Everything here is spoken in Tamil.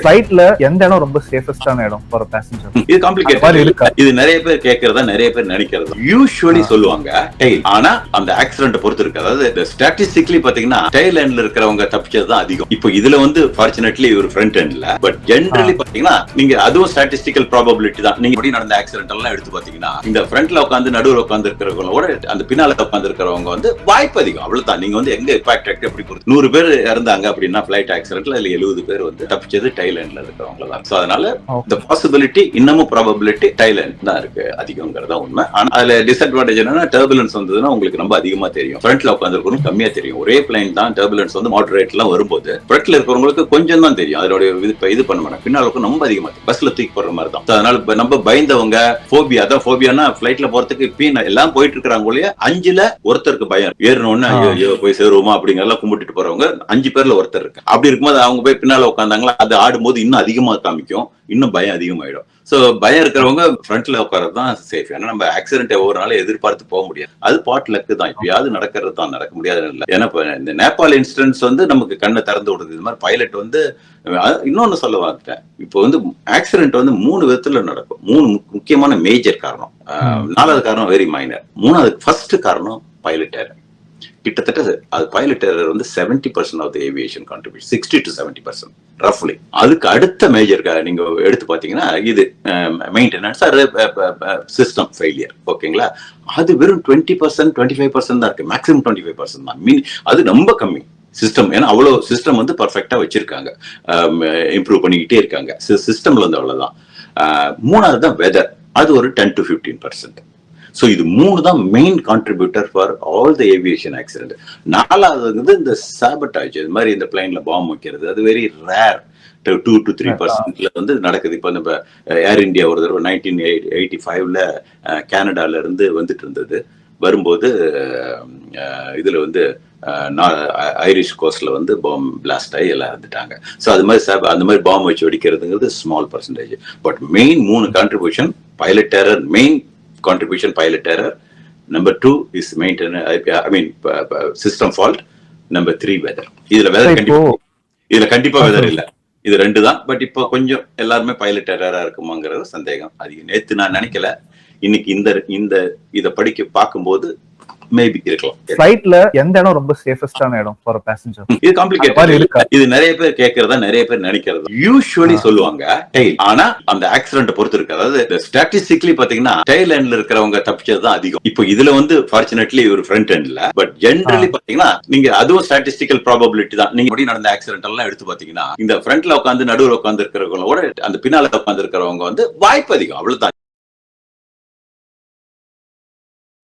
ஃபிளைட்ல எந்த இடம் ரொம்ப சேஃபஸ்டான இடம் ஃபார் பேசஞ்சர்? இது காம்ப்ளிகேட்டட். இது நிறைய பேர் கேட்கறதா, நிறைய பேர் நினைக்கிறது. யூசுவலி சொல்லுவாங்க டெயில். ஆனா அந்த ஆக்சிடென்ட் பொறுத்து இருக்கு. அதாவது ஸ்டாட்டிஸ்டிக்லி பாத்தீங்கன்னா டெயில் எண்ட்ல இருக்கிறவங்க தப்பிச்சது தான் அதிகம். இப்போ இதுல வந்து ஃபார்ச்சுனேட்லி ஒரு ஃப்ரண்ட் எண்ட்ல, பட் ஜெனரலி பாத்தீங்கன்னா நீங்க அதுவும் ஸ்டாட்டிஸ்டிக்கல் ப்ராபபிலிட்டி தான். நீங்க எப்படி நடந்த ஆக்சிடென்ட் எல்லாம் எடுத்து பாத்தீங்கன்னா இந்த ஃப்ரண்ட்ல உட்காந்து நடுவில் உட்காந்து இருக்கிறவங்களோட அந்த பின்னால உட்காந்து இருக்கிறவங்க வந்து வாய்ப்பு அதிகம். அவ்வளவுதான். நீங்க வந்து எங்க இம்பாக்ட் எப்படி பொறுத்து 100 பேர் இறந்தாங்க அப்படின்னா பிளைட் ஆக்சிடென்ட்ல அதுல 70 பேர் வந்து தப்பிச்சது டைலண்ட்ல இருக்கிறவங்க தான். சோ அதனால the possibility இன்னமும் probability டைலண்ட் தான் இருக்கு அதிகம்ங்கறத உண்மை. ஆனா அதுல டிஸ்அட்வான்டேஜ் என்னன்னா டர்புலன்ஸ் வந்ததுன்னா உங்களுக்கு ரொம்ப அதிகமா தெரியும். ஃப்ரண்ட்ல உட்கார்ந்திருக்கணும் கம்மியா தெரியும். ஒரே பிளைன் தான் டர்புலன்ஸ் வந்து மாடரேட்லாம் வரும்போது ஃப்ரண்ட்ல இருக்கிறவங்களுக்கு கொஞ்சம் தான் தெரியும். அதோட இது பண்ண மாட்டாங்க. பின்னால ரொம்ப அதிகமா பஸ்ல தூக்கி போடுற மாதிரி தான். அதனால நம்ம பயந்தவங்க ஃபோபியா தான். ஃபோபியானா ஃபிளைட்ல போறதுக்கு எல்லாம் போயிட்டு இருக்காங்க இல்லையா, 5ல ஒருத்தருக்கு பயம். ஏறணும்னு ஐயோ போய் சேருவோமா அப்படிங்கறத கும்பிட்டுட்டு போறவங்க 5 பேர்ல ஒருத்தர் இருக்கு. அப்படி இருக்கும்போது அவங்க போய் பின்னால உட்காந்தாங்களா அது ஆடும்போது இன்னும் அதிகமா காமிக்கும், இன்னும் பயம் அதிகமாயிடும். சோ பயம் இருக்கிறவங்க ஃப்ரண்ட்ல உட்காரது தான் சேஃப். ஏன்னா நம்ம ஆக்சிடென்ட் ஒவ்வொரு நாளும் எதிர்பார்த்து போக முடியாது. அது பாட் லக்கு தான். இப்பயாவது நடக்கிறது தான், நடக்க முடியாது இல்லை. ஏன்னா இந்த நேபாள் இன்சிடென்ட்ஸ் வந்து நமக்கு கண்ணை திறந்து விடுது. இது மாதிரி பைலட் வந்து இன்னொன்னு சொல்ல வந்துட்டேன். இப்போ வந்து ஆக்சிடென்ட் வந்து 3 விதத்துல நடக்கும். 3 முக்கியமான மேஜர் காரணம். 4வது காரணம் வெரி மைனர். 3வது ஃபர்ஸ்ட் காரணம் பைலட் ஏரர். கிட்டத்தட்ட அது பைலட் ஏரர் வந்து 70% of the aviation contribution, 60 to 70% ரஃப்லி. அதுக்கு அடுத்த மேஜர் நீங்க எடுத்து பாத்தீங்கன்னா இது மெயின்டெனன்ஸ் சிஸ்டம் ஃபெயிலியர். ஓகேங்களா, அது வெறும் 20% 25% தான் இருக்கு. மேக்ஸிமம் 25% தான். அது ரொம்ப கம்மி சிஸ்டம். ஏன்னா அவ்வளவு சிஸ்டம் வந்து பர்ஃபெக்டா வச்சிருக்காங்க, இம்ப்ரூவ் பண்ணிக்கிட்டே இருக்காங்க. சிஸ்டம்ல வந்து அவ்வளவுதான். 3வது தான் வெதர். அது ஒரு 10 to 15%. சோ இது 3 தான் main contributor for all the aviation accident. 4வது வந்து இந்த சாபட்டாஜ், இது மாதிரி இந்த பிளைன்ல பாம்பு வைக்கிறது. அது வெரி ரேர். 2 to 3% வந்து நடக்குது. இப்போ நம்ம ஏர் இந்தியா ஒரு தடவை 1985ல கனடால இருந்து வந்துட்டு இருந்தது. வரும்போது இதுல வந்து ஐரிஷ் கோஸ்ட்ல வந்து பாம்பு பிளாஸ்ட் ஆகி எல்லாம் இருந்துட்டாங்க. ஸோ அது மாதிரி அந்த மாதிரி பாம்பு வச்சு வெடிக்கிறதுங்கிறது small percentage. But main 3 contribution pilot error, மெயின் contribution pilot error. Number 2 is maintenance, I mean system fault. Number 3 weather. இதுல கண்டிப்பா வெதர் இல்ல. இது 2 தான். பட் இப்போ கொஞ்சம் எல்லாருமே பைலட் எரரா இருக்குமாங்கிறது சந்தேகம் அதிகம். நேத்து நான் நினைக்கல, இன்னைக்கு இந்த இத படிக்க பார்க்கும்போது மேபி இருக்கலாம். ஃபிளைட்ல எந்த இடம் ரொம்ப சேஃபஸ்டான இடம் ஃபார் பேசஞ்சர்? இது காம்ப்ளிகேட்டட். இது நிறைய பேர் கேட்கறதா, நிறைய பேர் நினைக்கிறது. யூசுவலி சொல்லுவாங்க டெயில். ஆனா அந்த ஆக்சிடென்ட் பொறுத்து இருக்கு. அதாவது ஸ்டாட்டிஸ்டிக்லி பாத்தீங்கன்னா டெயில் எண்ட்ல இருக்கிறவங்க தப்பிச்சது தான் அதிகம். இப்போ இதுல வந்து ஃபார்ச்சுனேட்லி ஒரு ஃப்ரண்ட் எண்ட்ல, பட் ஜெனரலி பாத்தீங்கன்னா நீங்க அதுவும் ஸ்டாட்டிஸ்டிக்கல் ப்ராபபிலிட்டி தான். நீங்க எப்படி நடந்த ஆக்சிடென்ட் எல்லாம் எடுத்து பாத்தீங்கன்னா இந்த ஃப்ரண்ட்ல உட்காந்து நடுவில் உட்காந்து இருக்கிறவங்களோட அந்த பின்னால உட்காந்து இருக்கிறவங்க வந்து வாய்ப்பு அதிகம். அவ்வளவுதான்.